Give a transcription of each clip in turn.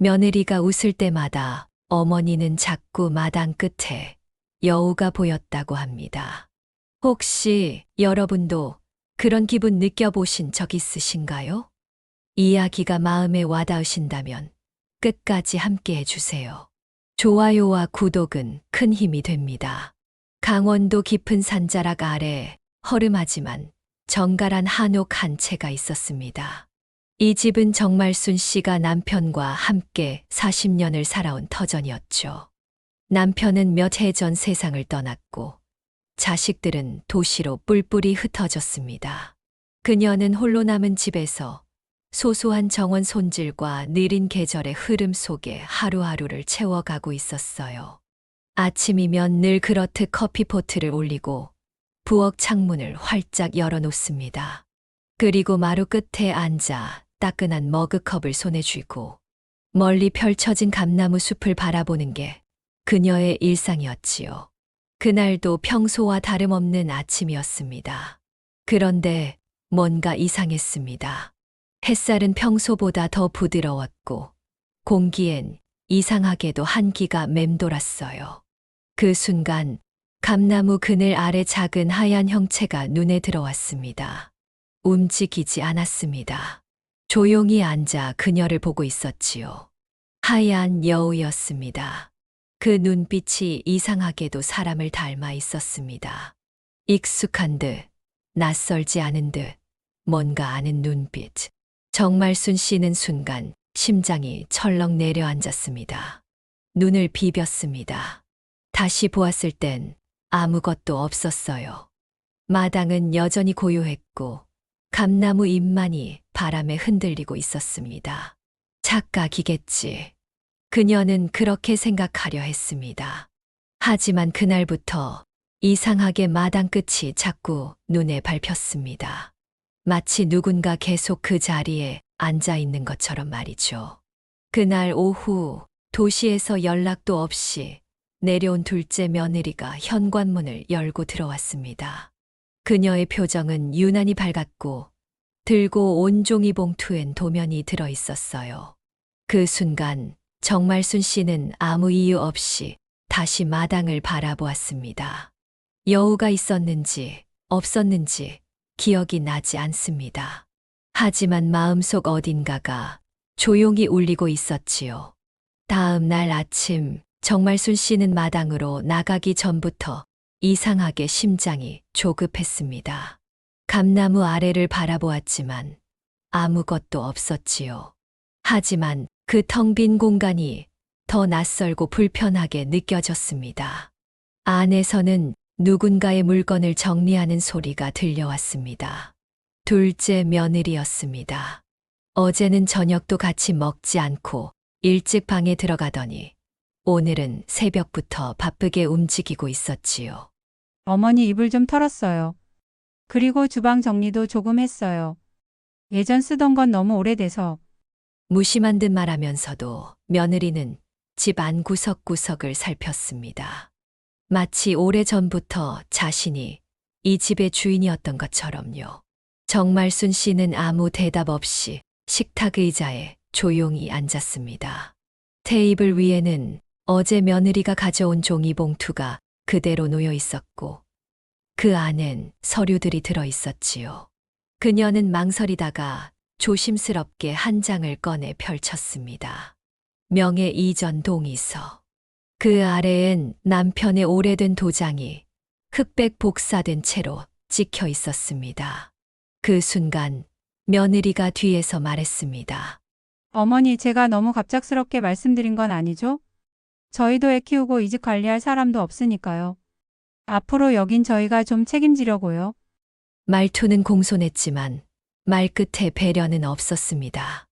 며느리가 웃을 때마다 어머니는 자꾸 마당 끝에 여우가 보였다고 합니다. 혹시 여러분도 그런 기분 느껴보신 적 있으신가요? 이야기가 마음에 와닿으신다면 끝까지 함께 해주세요. 좋아요와 구독은 큰 힘이 됩니다. 강원도 깊은 산자락 아래 허름하지만 정갈한 한옥 한 채가 있었습니다. 이 집은 정말순 씨가 남편과 함께 40년을 살아온 터전이었죠. 남편은 몇 해 전 세상을 떠났고 자식들은 도시로 뿔뿔이 흩어졌습니다. 그녀는 홀로 남은 집에서 소소한 정원 손질과 느린 계절의 흐름 속에 하루하루를 채워가고 있었어요. 아침이면 늘 그렇듯 커피포트를 올리고 부엌 창문을 활짝 열어놓습니다. 그리고 마루 끝에 앉아 따끈한 머그컵을 손에 쥐고 멀리 펼쳐진 감나무 숲을 바라보는 게 그녀의 일상이었지요. 그날도 평소와 다름없는 아침이었습니다. 그런데 뭔가 이상했습니다. 햇살은 평소보다 더 부드러웠고 공기엔 이상하게도 한기가 맴돌았어요. 그 순간 감나무 그늘 아래 작은 하얀 형체가 눈에 들어왔습니다. 움직이지 않았습니다. 조용히 앉아 그녀를 보고 있었지요. 하얀 여우였습니다. 그 눈빛이 이상하게도 사람을 닮아 있었습니다. 익숙한 듯, 낯설지 않은 듯, 뭔가 아는 눈빛. 정말순 씨는 순간 심장이 철렁 내려앉았습니다. 눈을 비볐습니다. 다시 보았을 땐 아무것도 없었어요. 마당은 여전히 고요했고 감나무 잎만이 바람에 흔들리고 있었습니다. 착각이겠지. 그녀는 그렇게 생각하려 했습니다. 하지만 그날부터 이상하게 마당 끝이 자꾸 눈에 밟혔습니다. 마치 누군가 계속 그 자리에 앉아 있는 것처럼 말이죠. 그날 오후 도시에서 연락도 없이 내려온 둘째 며느리가 현관문을 열고 들어왔습니다. 그녀의 표정은 유난히 밝았고 들고 온 종이 봉투엔 도면이 들어 있었어요. 그 순간 정말순 씨는 아무 이유 없이 다시 마당을 바라보았습니다. 여우가 있었는지 없었는지 기억이 나지 않습니다. 하지만 마음속 어딘가가 조용히 울리고 있었지요. 다음 날 아침 정말순 씨는 마당으로 나가기 전부터 이상하게 심장이 조급했습니다. 감나무 아래를 바라보았지만 아무것도 없었지요. 하지만 그 텅 빈 공간이 더 낯설고 불편하게 느껴졌습니다. 안에서는 누군가의 물건을 정리하는 소리가 들려왔습니다. 둘째 며느리였습니다. 어제는 저녁도 같이 먹지 않고 일찍 방에 들어가더니 오늘은 새벽부터 바쁘게 움직이고 있었지요. 어머니 이불 좀 털었어요. 그리고 주방 정리도 조금 했어요. 예전 쓰던 건 너무 오래돼서. 무심한 듯 말하면서도 며느리는 집 안 구석구석을 살폈습니다. 마치 오래전부터 자신이 이 집의 주인이었던 것처럼요. 정말순 씨는 아무 대답 없이 식탁 의자에 조용히 앉았습니다. 테이블 위에는 어제 며느리가 가져온 종이봉투가 그대로 놓여 있었고 그 안엔 서류들이 들어 있었지요. 그녀는 망설이다가 조심스럽게 한 장을 꺼내 펼쳤습니다. 명예 이전 동의서. 그 아래엔 남편의 오래된 도장이 흑백 복사된 채로 찍혀 있었습니다. 그 순간 며느리가 뒤에서 말했습니다. 어머니 제가 너무 갑작스럽게 말씀드린 건 아니죠? 저희도 애 키우고 이 집 관리할 사람도 없으니까요. 앞으로 여긴 저희가 좀 책임지려고요. 말투는 공손했지만 말끝에 배려는 없었습니다.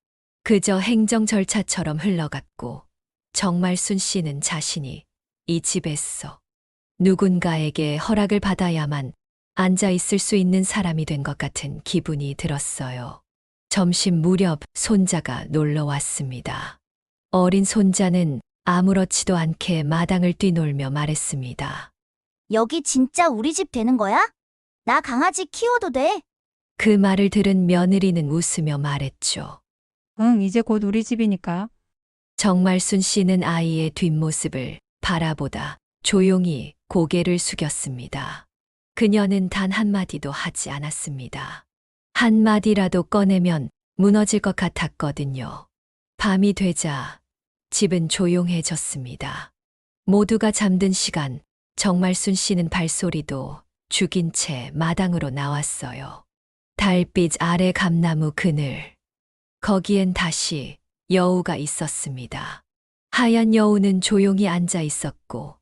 그저 행정 절차처럼 흘러갔고 정말순 씨는 자신이 이 집에서 누군가에게 허락을 받아야만 앉아 있을 수 있는 사람이 된 것 같은 기분이 들었어요. 점심 무렵 손자가 놀러 왔습니다. 어린 손자는 아무렇지도 않게 마당을 뛰놀며 말했습니다. 여기 진짜 우리 집 되는 거야? 나 강아지 키워도 돼? 그 말을 들은 며느리는 웃으며 말했죠. 응, 이제 곧 우리 집이니까. 정말순 씨는 아이의 뒷모습을 바라보다 조용히 고개를 숙였습니다. 그녀는 단 한마디도 하지 않았습니다. 한마디라도 꺼내면 무너질 것 같았거든요. 밤이 되자 집은 조용해졌습니다. 모두가 잠든 시간, 정말순 씨는 발소리도 죽인 채 마당으로 나왔어요. 달빛 아래 감나무 그늘. 거기엔 다시 여우가 있었습니다. 하얀 여우는 조용히 앉아 있었고,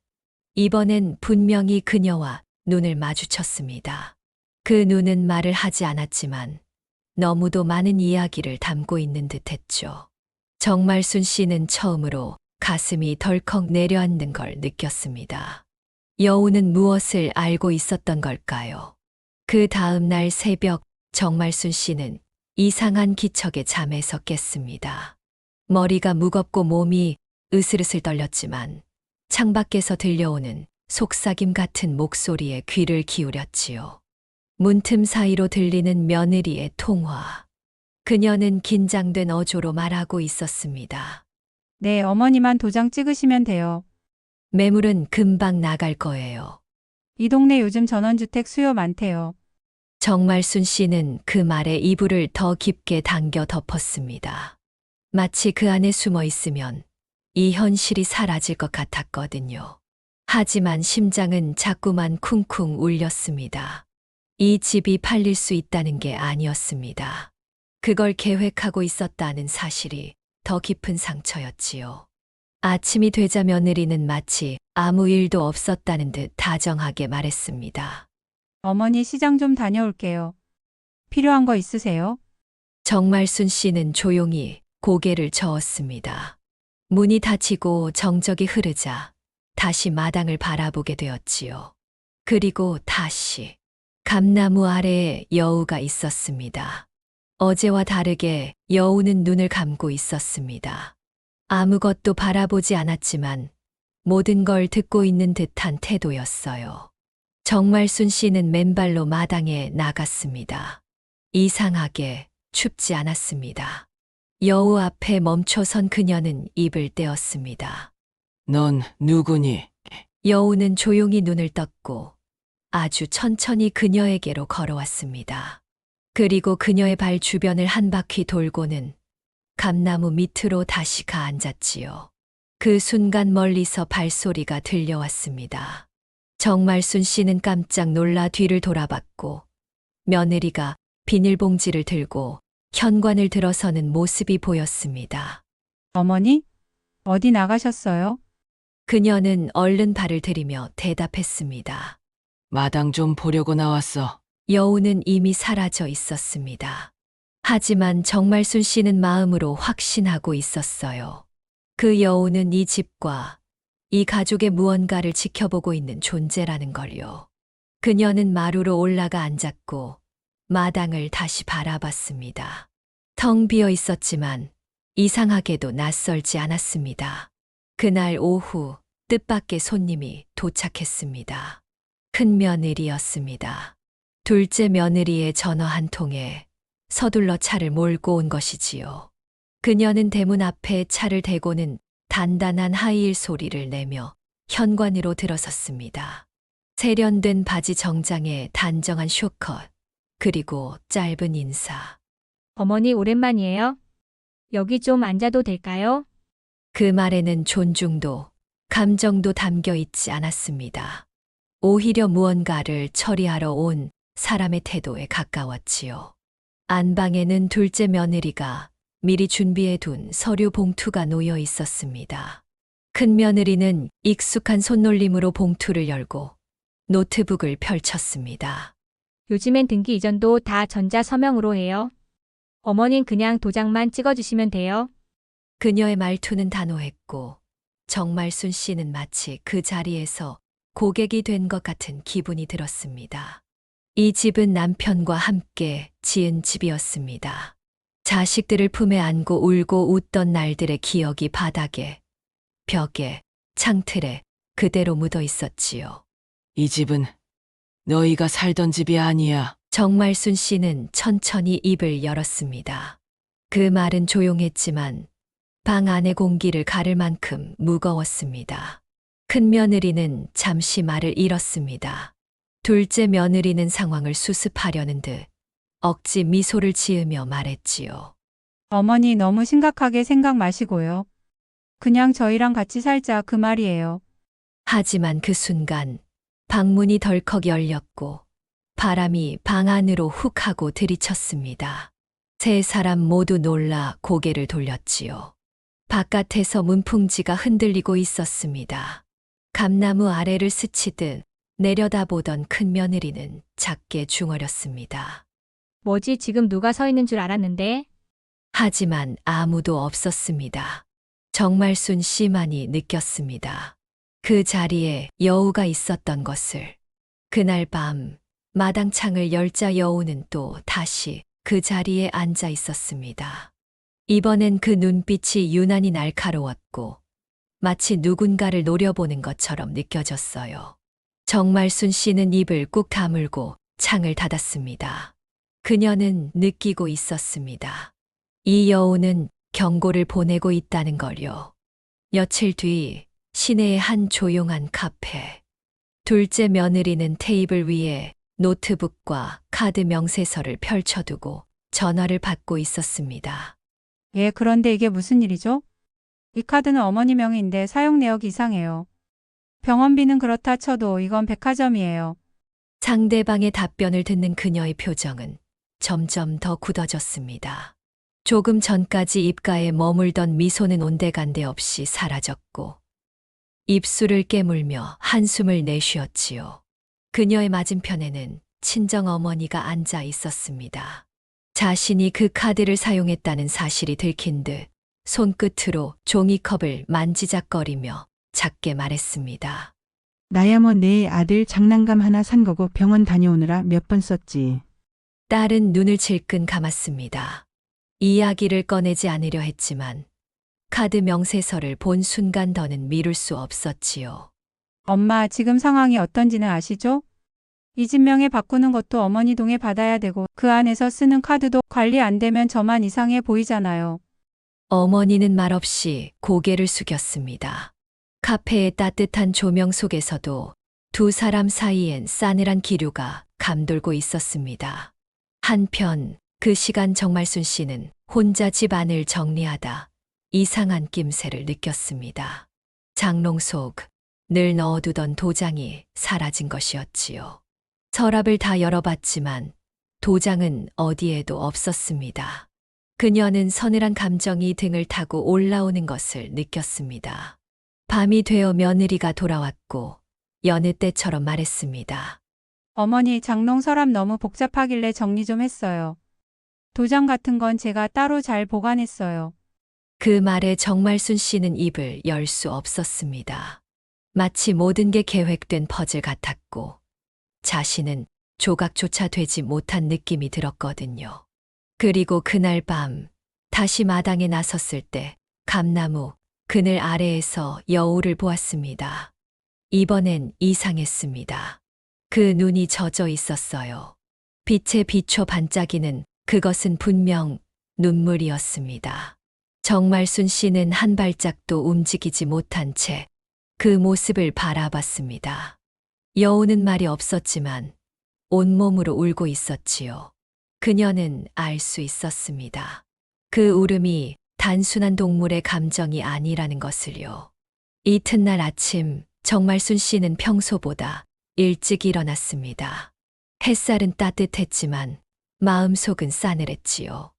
이번엔 분명히 그녀와 눈을 마주쳤습니다. 그 눈은 말을 하지 않았지만 너무도 많은 이야기를 담고 있는 듯했죠. 정말순 씨는 처음으로 가슴이 덜컥 내려앉는 걸 느꼈습니다. 여우는 무엇을 알고 있었던 걸까요? 그 다음 날 새벽 정말순 씨는 이상한 기척에 잠에서 깼습니다. 머리가 무겁고 몸이 으슬으슬 떨렸지만 창밖에서 들려오는 속삭임 같은 목소리에 귀를 기울였지요. 문틈 사이로 들리는 며느리의 통화. 그녀는 긴장된 어조로 말하고 있었습니다. 네, 어머니만 도장 찍으시면 돼요. 매물은 금방 나갈 거예요. 이 동네 요즘 전원주택 수요 많대요. 정말순 씨는 그 말에 이불을 더 깊게 당겨 덮었습니다. 마치 그 안에 숨어 있으면 이 현실이 사라질 것 같았거든요. 하지만 심장은 자꾸만 쿵쿵 울렸습니다. 이 집이 팔릴 수 있다는 게 아니었습니다. 그걸 계획하고 있었다는 사실이 더 깊은 상처였지요. 아침이 되자 며느리는 마치 아무 일도 없었다는 듯 다정하게 말했습니다. 어머니 시장 좀 다녀올게요. 필요한 거 있으세요? 정말순 씨는 조용히 고개를 저었습니다. 문이 닫히고 정적이 흐르자 다시 마당을 바라보게 되었지요. 그리고 다시 감나무 아래에 여우가 있었습니다. 어제와 다르게 여우는 눈을 감고 있었습니다. 아무것도 바라보지 않았지만 모든 걸 듣고 있는 듯한 태도였어요. 정말순 씨는 맨발로 마당에 나갔습니다. 이상하게 춥지 않았습니다. 여우 앞에 멈춰선 그녀는 입을 떼었습니다. 넌 누구니? 여우는 조용히 눈을 떴고 아주 천천히 그녀에게로 걸어왔습니다. 그리고 그녀의 발 주변을 한 바퀴 돌고는 감나무 밑으로 다시 가앉았지요. 그 순간 멀리서 발소리가 들려왔습니다. 정말순 씨는 깜짝 놀라 뒤를 돌아봤고 며느리가 비닐봉지를 들고 현관을 들어서는 모습이 보였습니다. 어머니? 어디 나가셨어요? 그녀는 얼른 발을 들이며 대답했습니다. 마당 좀 보려고 나왔어. 여우는 이미 사라져 있었습니다. 하지만 정말순 씨는 마음으로 확신하고 있었어요. 그 여우는 이 집과 이 가족의 무언가를 지켜보고 있는 존재라는 걸요. 그녀는 마루로 올라가 앉았고 마당을 다시 바라봤습니다. 텅 비어 있었지만 이상하게도 낯설지 않았습니다. 그날 오후 뜻밖의 손님이 도착했습니다. 큰 며느리였습니다. 둘째 며느리의 전화 한 통에 서둘러 차를 몰고 온 것이지요. 그녀는 대문 앞에 차를 대고는 단단한 하이힐 소리를 내며 현관으로 들어섰습니다. 세련된 바지 정장에 단정한 쇼컷, 그리고 짧은 인사. 어머니 오랜만이에요. 여기 좀 앉아도 될까요? 그 말에는 존중도, 감정도 담겨 있지 않았습니다. 오히려 무언가를 처리하러 온 사람의 태도에 가까웠지요. 안방에는 둘째 며느리가 미리 준비해 둔 서류 봉투가 놓여 있었습니다. 큰 며느리는 익숙한 손놀림으로 봉투를 열고 노트북을 펼쳤습니다. 요즘엔 등기 이전도 다 전자서명으로 해요. 어머닌 그냥 도장만 찍어주시면 돼요. 그녀의 말투는 단호했고 정말순 씨는 마치 그 자리에서 고객이 된 것 같은 기분이 들었습니다. 이 집은 남편과 함께 지은 집이었습니다. 자식들을 품에 안고 울고 웃던 날들의 기억이 바닥에, 벽에, 창틀에 그대로 묻어 있었지요. 이 집은 너희가 살던 집이 아니야. 정말순 씨는 천천히 입을 열었습니다. 그 말은 조용했지만 방 안의 공기를 가를 만큼 무거웠습니다. 큰 며느리는 잠시 말을 잃었습니다. 둘째 며느리는 상황을 수습하려는 듯 억지 미소를 지으며 말했지요. 어머니 너무 심각하게 생각 마시고요. 그냥 저희랑 같이 살자 그 말이에요. 하지만 그 순간 방문이 덜컥 열렸고 바람이 방 안으로 훅 하고 들이쳤습니다. 세 사람 모두 놀라 고개를 돌렸지요. 바깥에서 문풍지가 흔들리고 있었습니다. 감나무 아래를 스치듯 내려다보던 큰 며느리는 작게 중얼였습니다. 뭐지 지금 누가 서 있는 줄 알았는데? 하지만 아무도 없었습니다. 정말순 씨만이 느꼈습니다. 그 자리에 여우가 있었던 것을. 그날 밤 마당 창을 열자 여우는 또 다시 그 자리에 앉아 있었습니다. 이번엔 그 눈빛이 유난히 날카로웠고 마치 누군가를 노려보는 것처럼 느껴졌어요. 정말순 씨는 입을 꾹 다물고 창을 닫았습니다. 그녀는 느끼고 있었습니다. 이 여우는 경고를 보내고 있다는 걸요. 며칠 뒤 시내의 한 조용한 카페. 둘째 며느리는 테이블 위에 노트북과 카드 명세서를 펼쳐두고 전화를 받고 있었습니다. 예, 그런데 이게 무슨 일이죠? 이 카드는 어머니 명의인데 사용 내역이 이상해요. 병원비는 그렇다 쳐도 이건 백화점이에요. 상대방의 답변을 듣는 그녀의 표정은 점점 더 굳어졌습니다. 조금 전까지 입가에 머물던 미소는 온데간데 없이 사라졌고 입술을 깨물며 한숨을 내쉬었지요. 그녀의 맞은편에는 친정 어머니가 앉아 있었습니다. 자신이 그 카드를 사용했다는 사실이 들킨 듯 손끝으로 종이컵을 만지작거리며 작게 말했습니다. 나야 뭐 내 아들 장난감 하나 산 거고 병원 다녀오느라 몇 번 썼지. 딸은 눈을 질끈 감았습니다. 이야기를 꺼내지 않으려 했지만 카드 명세서를 본 순간 더는 미룰 수 없었지요. 엄마, 지금 상황이 어떤지는 아시죠? 이 집 명에 바꾸는 것도 어머니 동의 받아야 되고 그 안에서 쓰는 카드도 관리 안 되면 저만 이상해 보이잖아요. 어머니는 말없이 고개를 숙였습니다. 카페의 따뜻한 조명 속에서도 두 사람 사이엔 싸늘한 기류가 감돌고 있었습니다. 한편 그 시간 정말순 씨는 혼자 집안을 정리하다 이상한 낌새를 느꼈습니다. 장롱 속 늘 넣어두던 도장이 사라진 것이었지요. 서랍을 다 열어봤지만 도장은 어디에도 없었습니다. 그녀는 서늘한 감정이 등을 타고 올라오는 것을 느꼈습니다. 밤이 되어 며느리가 돌아왔고 여느 때처럼 말했습니다. 어머니, 장롱 서랍 너무 복잡하길래 정리 좀 했어요. 도장 같은 건 제가 따로 잘 보관했어요. 그 말에 정말순 씨는 입을 열 수 없었습니다. 마치 모든 게 계획된 퍼즐 같았고 자신은 조각조차 되지 못한 느낌이 들었거든요. 그리고 그날 밤 다시 마당에 나섰을 때 감나무 그늘 아래에서 여우를 보았습니다. 이번엔 이상했습니다. 그 눈이 젖어 있었어요. 빛에 비춰 반짝이는 그것은 분명 눈물이었습니다. 정말순 씨는 한 발짝도 움직이지 못한 채 그 모습을 바라봤습니다. 여우는 말이 없었지만 온몸으로 울고 있었지요. 그녀는 알 수 있었습니다. 그 울음이 단순한 동물의 감정이 아니라는 것을요. 이튿날 아침 정말순 씨는 평소보다 일찍 일어났습니다. 햇살은 따뜻했지만 마음속은 싸늘했지요.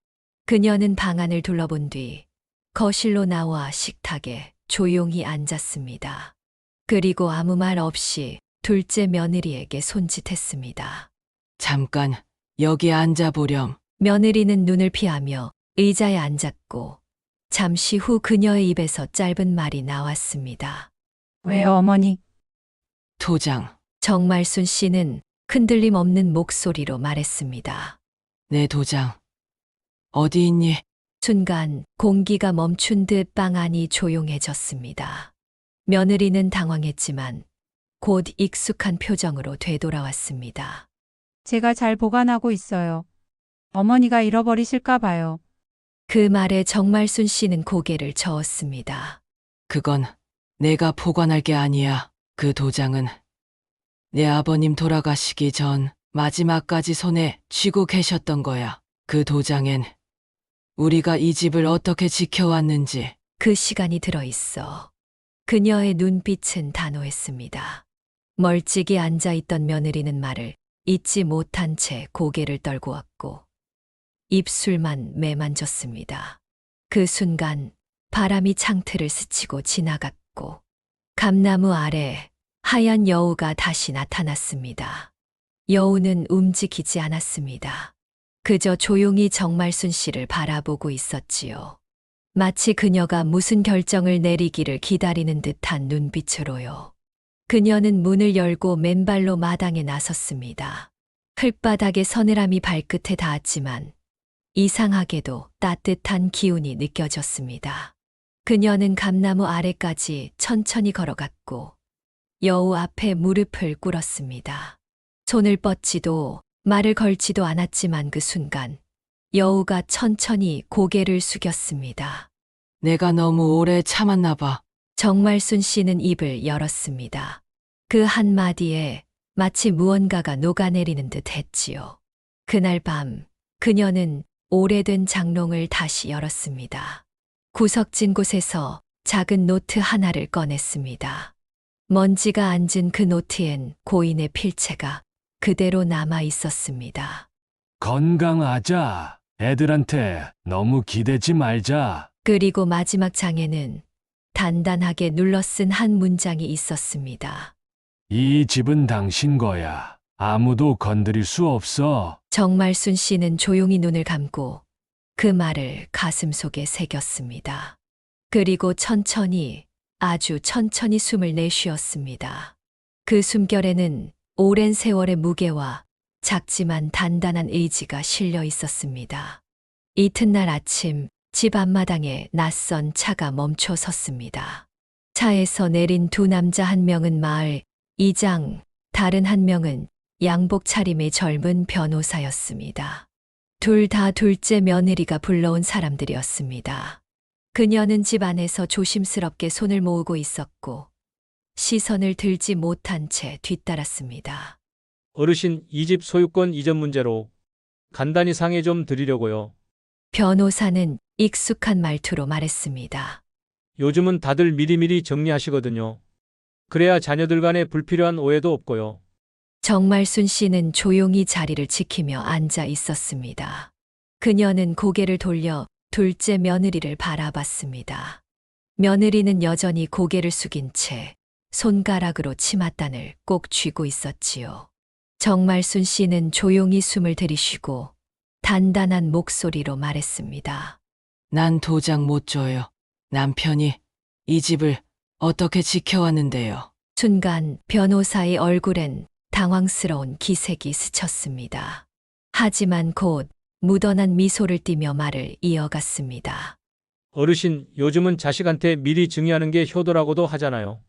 그녀는 방 안을 둘러본 뒤 거실로 나와 식탁에 조용히 앉았습니다. 그리고 아무 말 없이 둘째 며느리에게 손짓했습니다. 잠깐 여기 앉아보렴. 며느리는 눈을 피하며 의자에 앉았고 잠시 후 그녀의 입에서 짧은 말이 나왔습니다. 왜요, 어머니? 도장. 정말순 씨는 흔들림 없는 목소리로 말했습니다. 내 도장. 어디 있니? 순간 공기가 멈춘 듯 방 안이 조용해졌습니다. 며느리는 당황했지만 곧 익숙한 표정으로 되돌아왔습니다. 제가 잘 보관하고 있어요. 어머니가 잃어버리실까 봐요. 그 말에 정말순 씨는 고개를 저었습니다. 그건 내가 포관할 게 아니야. 그 도장은 내 아버님 돌아가시기 전 마지막까지 손에 쥐고 계셨던 거야. 그 도장엔 우리가 이 집을 어떻게 지켜왔는지. 그 시간이 들어있어. 그녀의 눈빛은 단호했습니다. 멀찍이 앉아있던 며느리는 말을 잊지 못한 채 고개를 떨고 왔고 입술만 매만졌습니다. 그 순간 바람이 창틀을 스치고 지나갔고 감나무 아래 하얀 여우가 다시 나타났습니다. 여우는 움직이지 않았습니다. 그저 조용히 정말순 씨를 바라보고 있었지요. 마치 그녀가 무슨 결정을 내리기를 기다리는 듯한 눈빛으로요. 그녀는 문을 열고 맨발로 마당에 나섰습니다. 흙바닥에 서늘함이 발끝에 닿았지만 이상하게도 따뜻한 기운이 느껴졌습니다. 그녀는 감나무 아래까지 천천히 걸어갔고 여우 앞에 무릎을 꿇었습니다. 손을 뻗지도 말을 걸지도 않았지만 그 순간 여우가 천천히 고개를 숙였습니다. 내가 너무 오래 참았나 봐. 정말순 씨는 입을 열었습니다. 그 한마디에 마치 무언가가 녹아내리는 듯 했지요. 그날 밤 그녀는 오래된 장롱을 다시 열었습니다. 구석진 곳에서 작은 노트 하나를 꺼냈습니다. 먼지가 앉은 그 노트엔 고인의 필체가 그대로 남아 있었습니다. 건강하자. 애들한테 너무 기대지 말자. 그리고 마지막 장에는 단단하게 눌러쓴 한 문장이 있었습니다. 이 집은 당신 거야. 아무도 건드릴 수 없어. 정말순 씨는 조용히 눈을 감고 그 말을 가슴속에 새겼습니다. 그리고 천천히, 아주 천천히 숨을 내쉬었습니다. 그 숨결에는 오랜 세월의 무게와 작지만 단단한 의지가 실려 있었습니다. 이튿날 아침 집 앞마당에 낯선 차가 멈춰 섰습니다. 차에서 내린 두 남자, 한 명은 마을 이장, 다른 한 명은 양복 차림의 젊은 변호사였습니다. 둘 다 둘째 며느리가 불러온 사람들이었습니다. 그녀는 집 안에서 조심스럽게 손을 모으고 있었고 시선을 들지 못한 채 뒤따랐습니다. 어르신, 이 집 소유권 이전 문제로 간단히 상의 좀 드리려고요. 변호사는 익숙한 말투로 말했습니다. 요즘은 다들 미리미리 정리하시거든요. 그래야 자녀들 간에 불필요한 오해도 없고요. 정말순 씨는 조용히 자리를 지키며 앉아 있었습니다. 그녀는 고개를 돌려 둘째 며느리를 바라봤습니다. 며느리는 여전히 고개를 숙인 채 손가락으로 치맛단을 꼭 쥐고 있었지요. 정말순 씨는 조용히 숨을 들이쉬고 단단한 목소리로 말했습니다. 난 도장 못 줘요. 남편이 이 집을 어떻게 지켜왔는데요. 순간 변호사의 얼굴엔 당황스러운 기색이 스쳤습니다. 하지만 곧 묻어난 미소를 띠며 말을 이어갔습니다. 어르신, 요즘은 자식한테 미리 증여하는 게 효도라고도 하잖아요.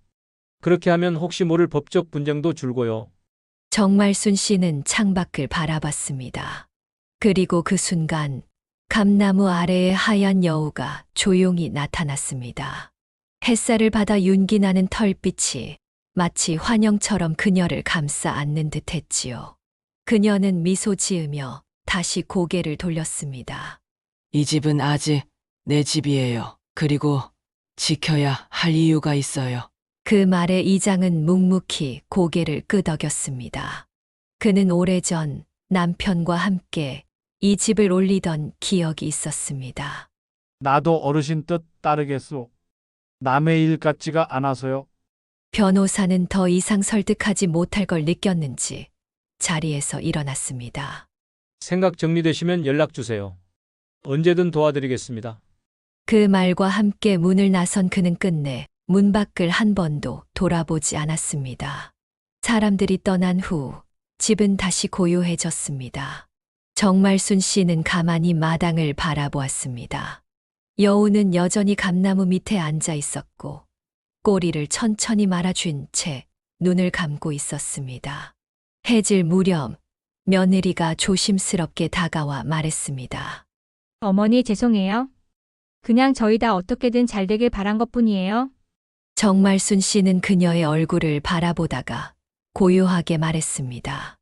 그렇게 하면 혹시 모를 법적 분쟁도 줄고요. 정말순 씨는 창밖을 바라봤습니다. 그리고 그 순간 감나무 아래의 하얀 여우가 조용히 나타났습니다. 햇살을 받아 윤기나는 털빛이 마치 환영처럼 그녀를 감싸 안는 듯 했지요. 그녀는 미소 지으며 다시 고개를 돌렸습니다. 이 집은 아직 내 집이에요. 그리고 지켜야 할 이유가 있어요. 그 말에 이장은 묵묵히 고개를 끄덕였습니다. 그는 오래전 남편과 함께 이 집을 올리던 기억이 있었습니다. 나도 어르신 뜻 따르겠소. 남의 일 같지가 않아서요. 변호사는 더 이상 설득하지 못할 걸 느꼈는지 자리에서 일어났습니다. 생각 정리되시면 연락 주세요. 언제든 도와드리겠습니다. 그 말과 함께 문을 나선 그는 끝내 문 밖을 한 번도 돌아보지 않았습니다. 사람들이 떠난 후 집은 다시 고요해졌습니다. 정말순 씨는 가만히 마당을 바라보았습니다. 여우는 여전히 감나무 밑에 앉아 있었고 꼬리를 천천히 말아준 채 눈을 감고 있었습니다. 해질 무렵 며느리가 조심스럽게 다가와 말했습니다. 어머니 죄송해요. 그냥 저희 다 어떻게든 잘 되길 바란 것뿐이에요. 정말순 씨는 그녀의 얼굴을 바라보다가 고요하게 말했습니다.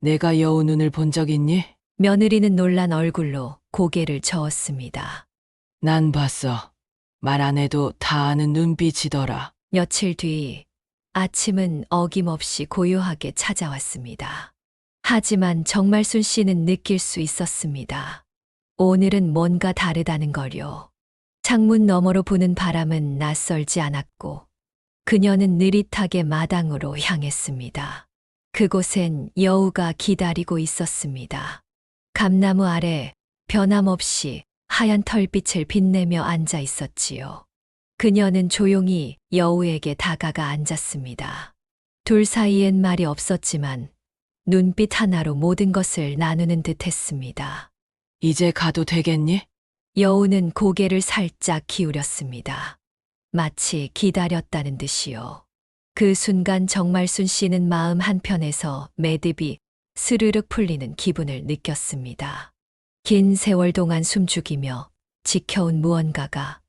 내가 여우 눈을 본 적 있니? 며느리는 놀란 얼굴로 고개를 저었습니다. 난 봤어. 말 안 해도 다 아는 눈빛이더라. 며칠 뒤 아침은 어김없이 고요하게 찾아왔습니다. 하지만 정말순 씨는 느낄 수 있었습니다. 오늘은 뭔가 다르다는 걸요. 창문 너머로 부는 바람은 낯설지 않았고 그녀는 느릿하게 마당으로 향했습니다. 그곳엔 여우가 기다리고 있었습니다. 감나무 아래 변함없이 하얀 털빛을 빛내며 앉아 있었지요. 그녀는 조용히 여우에게 다가가 앉았습니다. 둘 사이엔 말이 없었지만 눈빛 하나로 모든 것을 나누는 듯 했습니다. 이제 가도 되겠니? 여우는 고개를 살짝 기울였습니다. 마치 기다렸다는 듯이요. 그 순간 정말순 씨는 마음 한편에서 매듭이 스르륵 풀리는 기분을 느꼈습니다. 긴 세월 동안 숨죽이며 지켜온 무언가가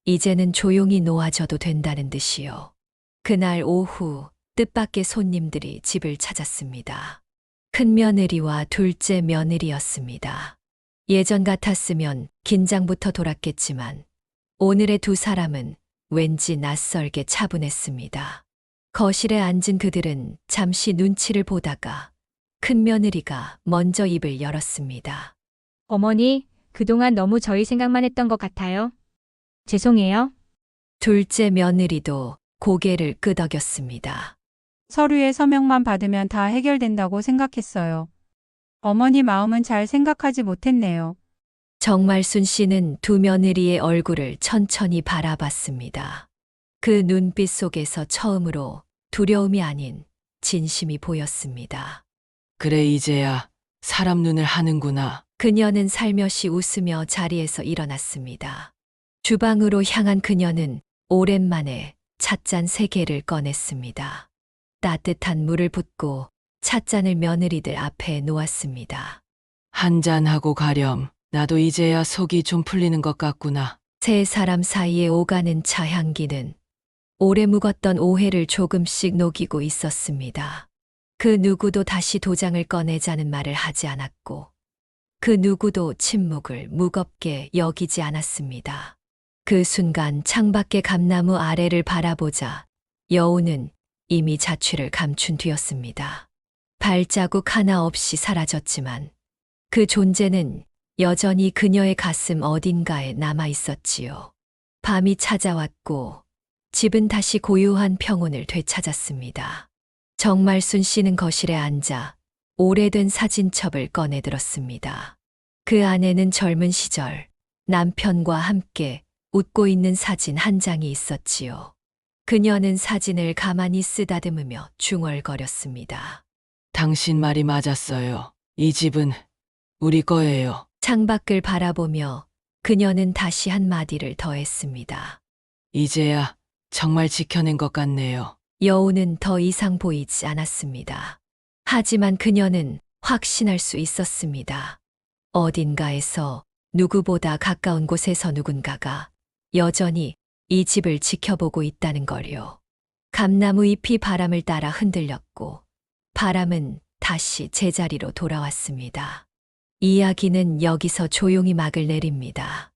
이제는 조용히 놓아져도 된다는 듯이요. 그날 오후 뜻밖의 손님들이 집을 찾았습니다. 큰 며느리와 둘째 며느리였습니다. 예전 같았으면 긴장부터 돌았겠지만 오늘의 두 사람은 왠지 낯설게 차분했습니다. 거실에 앉은 그들은 잠시 눈치를 보다가 큰 며느리가 먼저 입을 열었습니다. 어머니, 그동안 너무 저희 생각만 했던 것 같아요. 죄송해요. 둘째 며느리도 고개를 끄덕였습니다. 서류에 서명만 받으면 다 해결된다고 생각했어요. 어머니 마음은 잘 생각하지 못했네요. 정말순 씨는 두 며느리의 얼굴을 천천히 바라봤습니다. 그 눈빛 속에서 처음으로 두려움이 아닌 진심이 보였습니다. 그래, 이제야 사람 눈을 하는구나. 그녀는 살며시 웃으며 자리에서 일어났습니다. 주방으로 향한 그녀는 오랜만에 찻잔 3개를 꺼냈습니다. 따뜻한 물을 붓고 찻잔을 며느리들 앞에 놓았습니다. 한잔하고 가렴. 나도 이제야 속이 좀 풀리는 것 같구나. 세 사람 사이에 오가는 차 향기는 오래 묵었던 오해를 조금씩 녹이고 있었습니다. 그 누구도 다시 도장을 꺼내자는 말을 하지 않았고 그 누구도 침묵을 무겁게 여기지 않았습니다. 그 순간 창밖의 감나무 아래를 바라보자 여우는 이미 자취를 감춘 뒤였습니다. 발자국 하나 없이 사라졌지만 그 존재는 여전히 그녀의 가슴 어딘가에 남아 있었지요. 밤이 찾아왔고 집은 다시 고요한 평온을 되찾았습니다. 정말순 씨는 거실에 앉아 오래된 사진첩을 꺼내들었습니다. 그 안에는 젊은 시절 남편과 함께 웃고 있는 사진 한 장이 있었지요. 그녀는 사진을 가만히 쓰다듬으며 중얼거렸습니다. 당신 말이 맞았어요. 이 집은 우리 거예요. 창밖을 바라보며 그녀는 다시 한마디를 더했습니다. 이제야 정말 지켜낸 것 같네요. 여우는 더 이상 보이지 않았습니다. 하지만 그녀는 확신할 수 있었습니다. 어딘가에서 누구보다 가까운 곳에서 누군가가 여전히 이 집을 지켜보고 있다는 걸요. 감나무 잎이 바람을 따라 흔들렸고 바람은 다시 제자리로 돌아왔습니다. 이야기는 여기서 조용히 막을 내립니다.